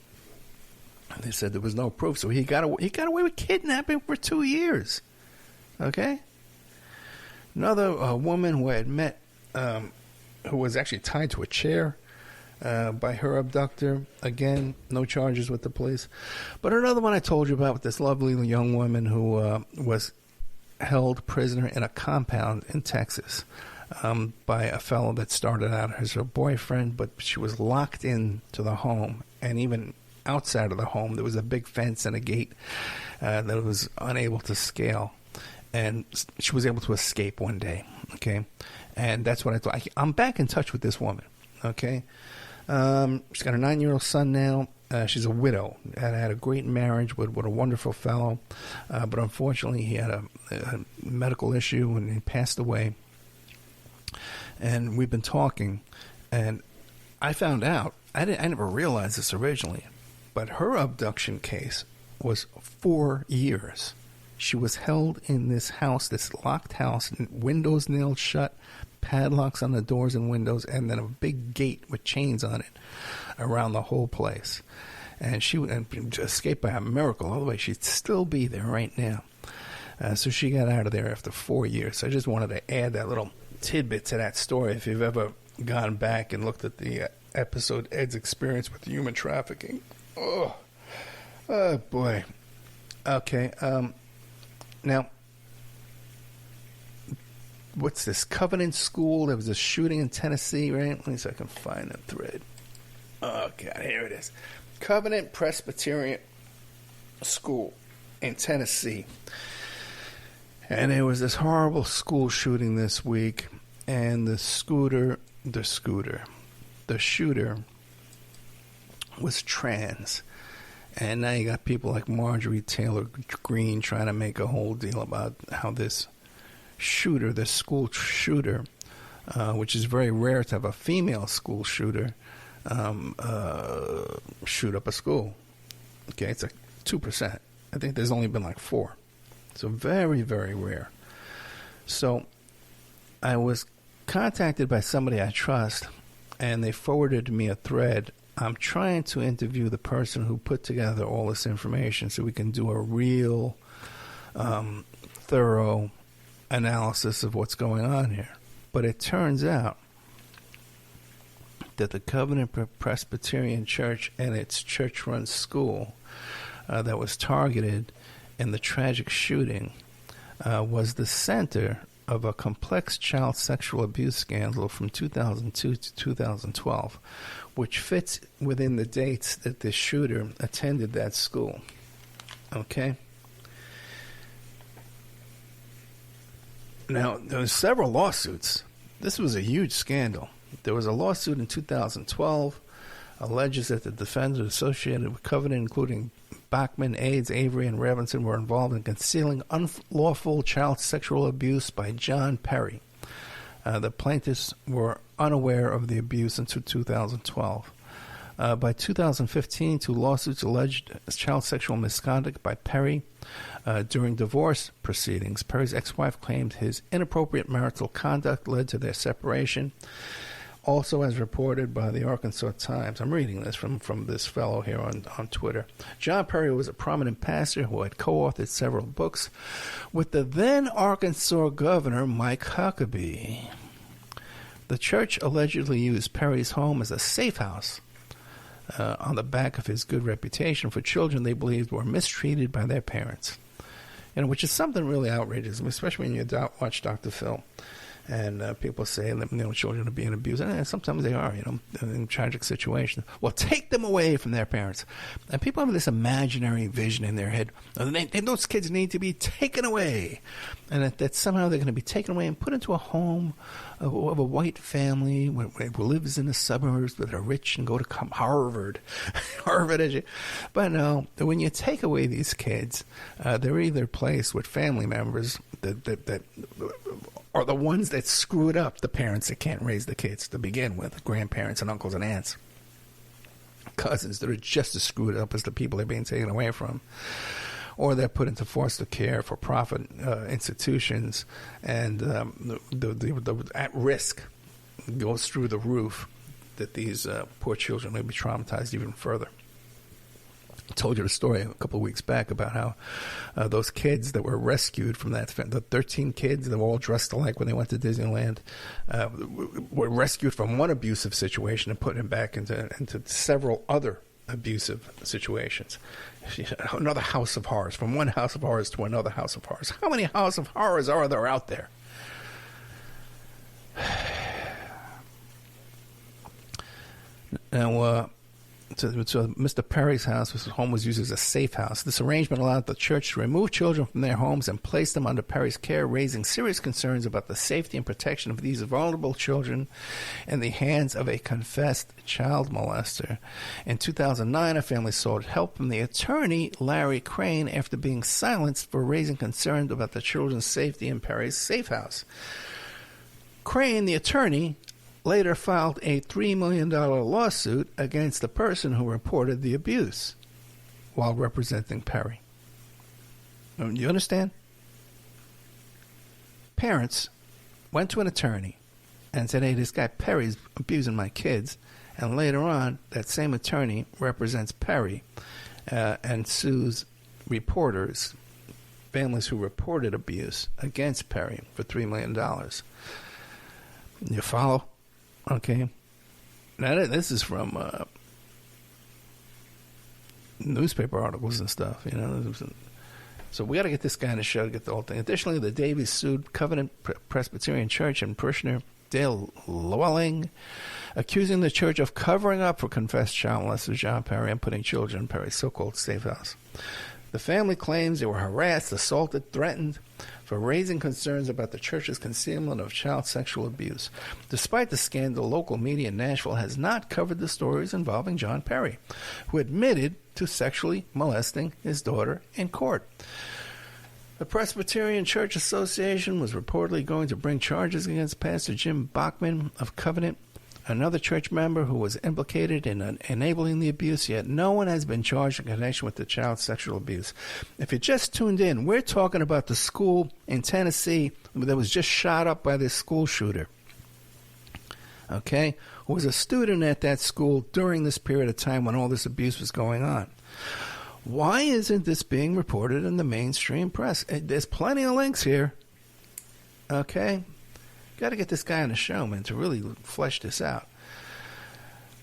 They said there was no proof, so he got away with kidnapping for 2 years. Okay? Another woman who I had met, who was actually tied to a chair by her abductor. Again, no charges with the police. But another one I told you about with this lovely young woman who was held prisoner in a compound in Texas by a fellow that started out as her boyfriend, but she was locked into the home, and even outside of the home there was a big fence and a gate that was unable to scale, and she was able to escape one day. Okay, and that's what I thought. I'm back in touch with this woman. Okay, she's got a 9-year-old son now. She's a widow and had a great marriage with a wonderful fellow, but unfortunately he had a medical issue and he passed away. And we've been talking, and I found out, I never realized this originally, but her abduction case was 4 years. She was held in this house, this locked house, windows nailed shut, padlocks on the doors and windows, and then a big gate with chains on it around the whole place. And she would escape by a miracle. Otherwise, she'd still be there right now. So she got out of there after 4 years. So I just wanted to add that little tidbit to that story. If you've ever gone back and looked at the episode Ed's Experience with Human Trafficking. Oh boy. Okay. Now, what's this? Covenant School. There was a shooting in Tennessee, right? Let me see if I can find that thread. Oh, God, here it is. Covenant Presbyterian School in Tennessee. And there was this horrible school shooting this week, and the shooter was trans. And now you got people like Marjorie Taylor Greene trying to make a whole deal about how this school shooter, which is very rare to have a female school shooter, shoot up a school. Okay, it's like 2%. I think there's only been like 4. So very, very rare. So I was contacted by somebody I trust, and they forwarded me a thread. I'm trying to interview the person who put together all this information so we can do a real thorough analysis of what's going on here. But it turns out that the Covenant Presbyterian Church and its church-run school that was targeted in the tragic shooting was the center of a complex child sexual abuse scandal from 2002 to 2012, which fits within the dates that the shooter attended that school. Okay? Now, there were several lawsuits. This was a huge scandal. There was a lawsuit in 2012 alleges that the defendants associated with Covenant, including Bachman, Aids, Avery, and Revenson, were involved in concealing unlawful child sexual abuse by John Perry. The plaintiffs were unaware of the abuse until 2012. By 2015, 2 lawsuits alleged child sexual misconduct by Perry during divorce proceedings. Perry's ex-wife claimed his inappropriate marital conduct led to their separation. Also, as reported by the Arkansas Times, I'm reading this from this fellow here on Twitter. John Perry was a prominent pastor who had co-authored several books with the then Arkansas governor, Mike Huckabee. The church allegedly used Perry's home as a safe house on the back of his good reputation for children they believed were mistreated by their parents. Which is something really outrageous, especially when you watch Dr. Phil. And people say that children are being abused, and sometimes they are, in tragic situations. Well, take them away from their parents. And people have this imaginary vision in their head. Those kids need to be taken away, and that somehow they're going to be taken away and put into a home of a white family who lives in the suburbs that are rich and go to Harvard, But no, when you take away these kids, they're either placed with family members that are the ones that screwed up the parents that can't raise the kids to begin with, grandparents and uncles and aunts, cousins that are just as screwed up as the people they're being taken away from, or they're put into foster care for profit institutions, and the at risk goes through the roof that these poor children may be traumatized even further. I told you the story a couple of weeks back about how those kids that were rescued from the 13 kids that were all dressed alike when they went to Disneyland, were rescued from one abusive situation and put them back into several other abusive situations. Another house of horrors, from one house of horrors to another house of horrors. How many house of horrors are there out there? Now, so Mr. Perry's his home was used as a safe house. This arrangement allowed the church to remove children from their homes and place them under Perry's care, raising serious concerns about the safety and protection of these vulnerable children in the hands of a confessed child molester. In 2009, a family sought help from the attorney, Larry Crane, after being silenced for raising concerns about the children's safety in Perry's safe house. Crane, the attorney, later filed a $3 million lawsuit against the person who reported the abuse while representing Perry. You understand? Parents went to an attorney and said, hey, this guy Perry's abusing my kids. And later on, that same attorney represents Perry and sues reporters, families who reported abuse against Perry for $3 million. You follow? Okay. Now, this is from newspaper articles and stuff, So we got to get this guy on the show to get the whole thing. Additionally, the Davies sued Covenant Presbyterian Church and parishioner Llewellyn, accusing the church of covering up for confessed child molester John Perry and putting children in Perry's so-called safe house. The family claims they were harassed, assaulted, threatened for raising concerns about the church's concealment of child sexual abuse. Despite the scandal, local media in Nashville has not covered the stories involving John Perry, who admitted to sexually molesting his daughter in court. The Presbyterian Church Association was reportedly going to bring charges against Pastor Jim Bachman of Covenant, another church member who was implicated in enabling the abuse, yet no one has been charged in connection with the child sexual abuse. If you just tuned in, we're talking about the school in Tennessee that was just shot up by this school shooter, okay, who was a student at that school during this period of time when all this abuse was going on. Why isn't this being reported in the mainstream press? There's plenty of links here, okay? Got to get this guy on the show, man, to really flesh this out.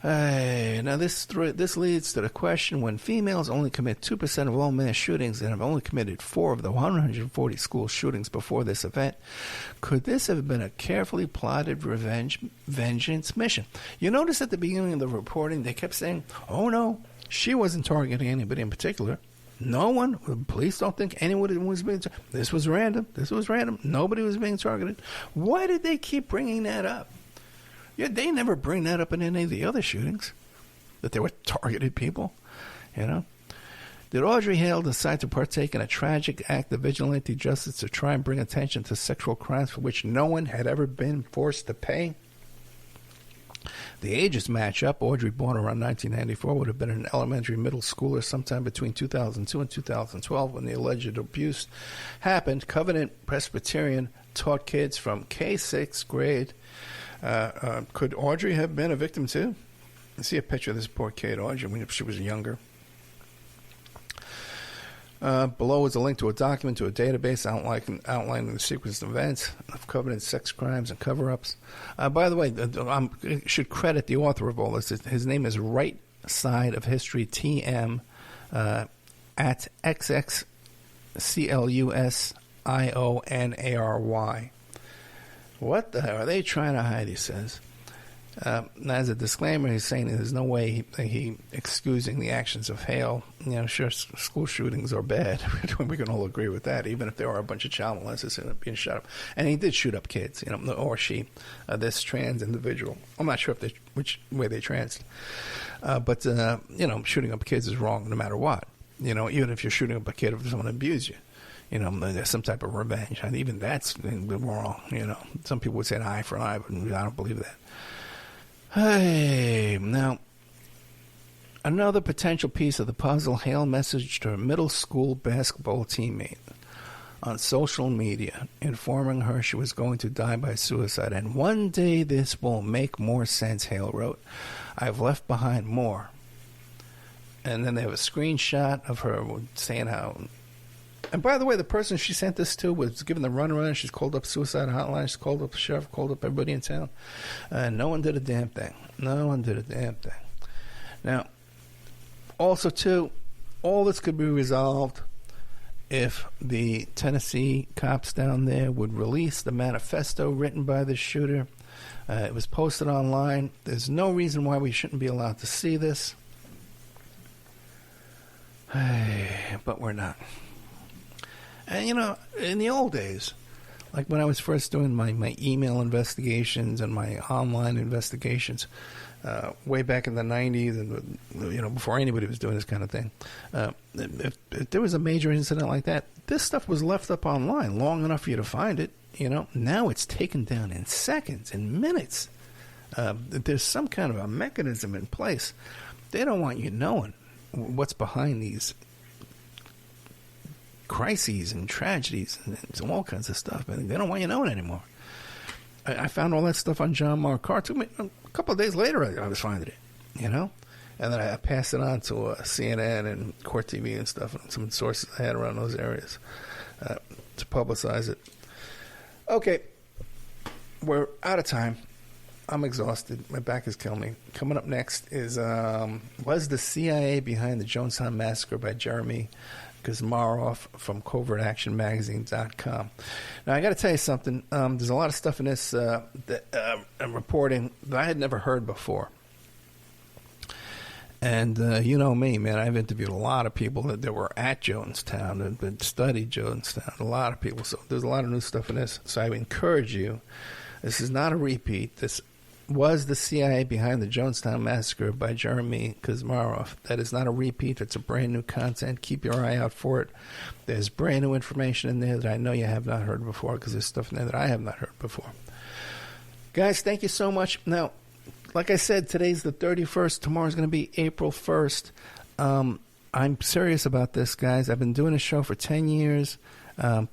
Now, this leads to the question, when females only commit 2% of all mass shootings and have only committed 4 of the 140 school shootings before this event, could this have been a carefully plotted vengeance mission? You notice at the beginning of the reporting, they kept saying, oh, no, she wasn't targeting anybody in particular. No one, police don't think anyone was being targeted. This was random. Nobody was being targeted. Why did they keep bringing that up? Yeah, they never bring that up in any of the other shootings, that there were targeted people, you know. Did Audrey Hale decide to partake in a tragic act of vigilante justice to try and bring attention to sexual crimes for which no one had ever been forced to pay? The ages match up. Audrey, born around 1994, would have been an elementary middle schooler sometime between 2002 and 2012 when the alleged abuse happened. Covenant Presbyterian taught kids from K-6 grade. Could Audrey have been a victim too? I see a picture of this poor kid, Audrey, when she was younger. Below is a link to a document to a database outlining the sequence of events of Covenant sex crimes and cover-ups. By the way, I should credit the author of all this. His name is Right Side of History, TM, at XXCLUSIONARY. What the hell are they trying to hide, he says. As a disclaimer, he's saying there's no way he excusing the actions of Hale. You know, sure, school shootings are bad. We can all agree with that, even if there are a bunch of child molesters being shot up. And he did shoot up kids, you know, or she, this trans individual. I'm not sure if which way they trans. But you know, shooting up kids is wrong no matter what. You know, even if you're shooting up a kid if someone abused you. You know, there's some type of revenge. And even that's wrong, you know. Some people would say an eye for an eye, but I don't believe that. Hey, now, another potential piece of the puzzle, Hale messaged her middle school basketball teammate on social media, informing her she was going to die by suicide. And one day this will make more sense, Hale wrote. I've left behind more. And then they have a screenshot of her saying how... And by the way, the person she sent this to was given the runaround. She's called up suicide hotline. She's called up the sheriff, called up everybody in town. No one did a damn thing. Now, also, too, all this could be resolved if the Tennessee cops down there would release the manifesto written by the shooter. It was posted online. There's no reason why we shouldn't be allowed to see this. But we're not. And, you know, in the old days, like when I was first doing my email investigations and my online investigations, way back in the 90s, and, you know, before anybody was doing this kind of thing, if there was a major incident like that, this stuff was left up online long enough for you to find it. You know, now it's taken down in seconds, in minutes. There's some kind of a mechanism in place. They don't want you knowing what's behind these crises and tragedies and all kinds of stuff. They don't want you knowing anymore. I found all that stuff on John Mark Carr. It took me a couple of days later I was finding it, you know? And then I passed it on to CNN and Court TV and stuff, and some sources I had around those areas to publicize it. Okay, we're out of time. I'm exhausted. My back is killing me. Coming up next is, was the CIA behind the Jonestown Massacre by Jeremy Kazmarov from CovertActionMagazine.com. Now, I got to tell you something. There's a lot of stuff in this that I'm reporting that I had never heard before. And you know me, man. I've interviewed a lot of people that were at Jonestown and studied Jonestown. A lot of people. So there's a lot of new stuff in this. So I would encourage you. This is not a repeat. This was the CIA behind the Jonestown Massacre by Jeremy Kazmarov. That is not a repeat. It's a brand new content. Keep your eye out for it. There's brand new information in there that I know you have not heard before, because there's stuff in there that I have not heard before. Guys, thank you so much. Now, like I said, today's the 31st. Tomorrow's going to be April 1st. I'm serious about this, guys. I've been doing a show for 10 years.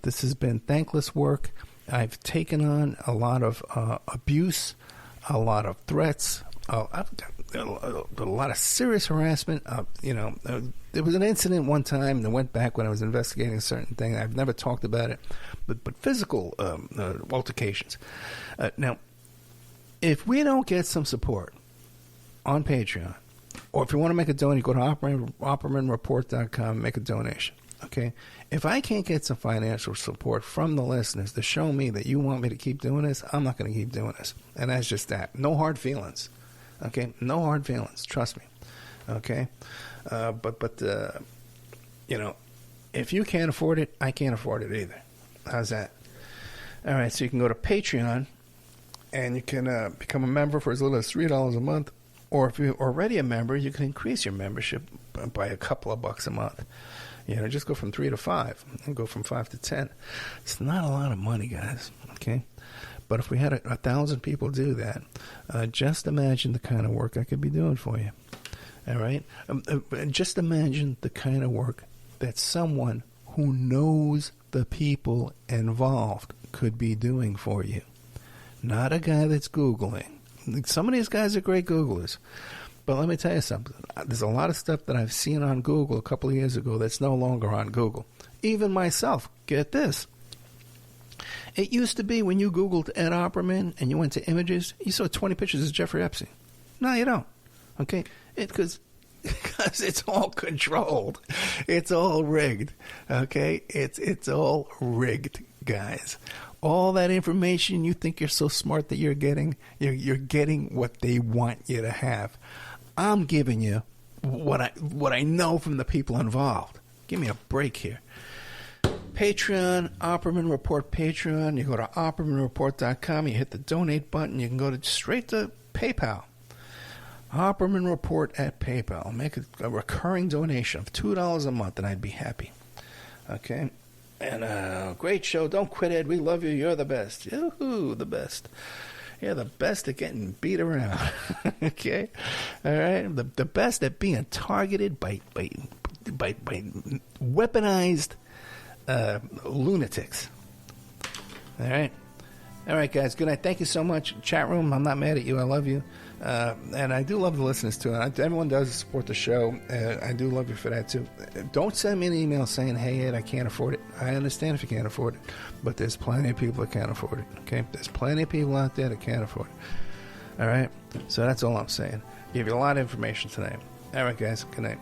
This has been thankless work. I've taken on a lot of abuse, a lot of threats, I've got a lot of serious harassment. There was an incident one time that went back when I was investigating a certain thing. I've never talked about it, but physical altercations. Now, if we don't get some support on Patreon, or if you want to make a donation, go to OppermanReport.com and make a donation. Okay? If I can't get some financial support from the listeners to show me that you want me to keep doing this, I'm not going to keep doing this. And that's just that. No hard feelings. Okay? No hard feelings. Trust me. Okay? If you can't afford it, I can't afford it either. How's that? All right, so you can go to Patreon, and you can become a member for as little as $3 a month. Or if you're already a member, you can increase your membership by a couple of bucks a month. Just go from 3 to 5 and go from 5 to 10. It's not a lot of money, guys. Okay, but if we had 1,000 people do that, just imagine the kind of work I could be doing for you. All right, just imagine the kind of work that someone who knows the people involved could be doing for you. Not a guy that's Googling. Some of these guys are great Googlers. But let me tell you something. There's a lot of stuff that I've seen on Google a couple of years ago that's no longer on Google. Even myself, get this. It used to be when you Googled Ed Opperman and you went to images, you saw 20 pictures of Jeffrey Epstein. No, you don't. Okay? Because it's all controlled. It's all rigged. Okay? It's all rigged, guys. All that information you think you're so smart that you're getting what they want you to have. I'm giving you what I know from the people involved. Give me a break here. Patreon, Opperman Report Patreon. You go to OppermanReport.com. You hit the donate button. You can go straight to PayPal. Opperman Report at PayPal. Make a recurring donation of $2 a month, and I'd be happy. Okay? And great show. Don't quit, Ed. We love you. You're the best. Yoo-hoo, the best. You're the best at getting beat around. Okay? All right? The best at being targeted by weaponized lunatics. All right? All right, guys. Good night. Thank you so much. Chat room, I'm not mad at you. I love you. And I do love the listeners, too. Everyone does support the show. I do love you for that, too. Don't send me an email saying, hey, Ed, I can't afford it. I understand if you can't afford it. But there's plenty of people that can't afford it, okay? There's plenty of people out there that can't afford it. All right? So that's all I'm saying. Give you a lot of information tonight. All right, guys. Good night.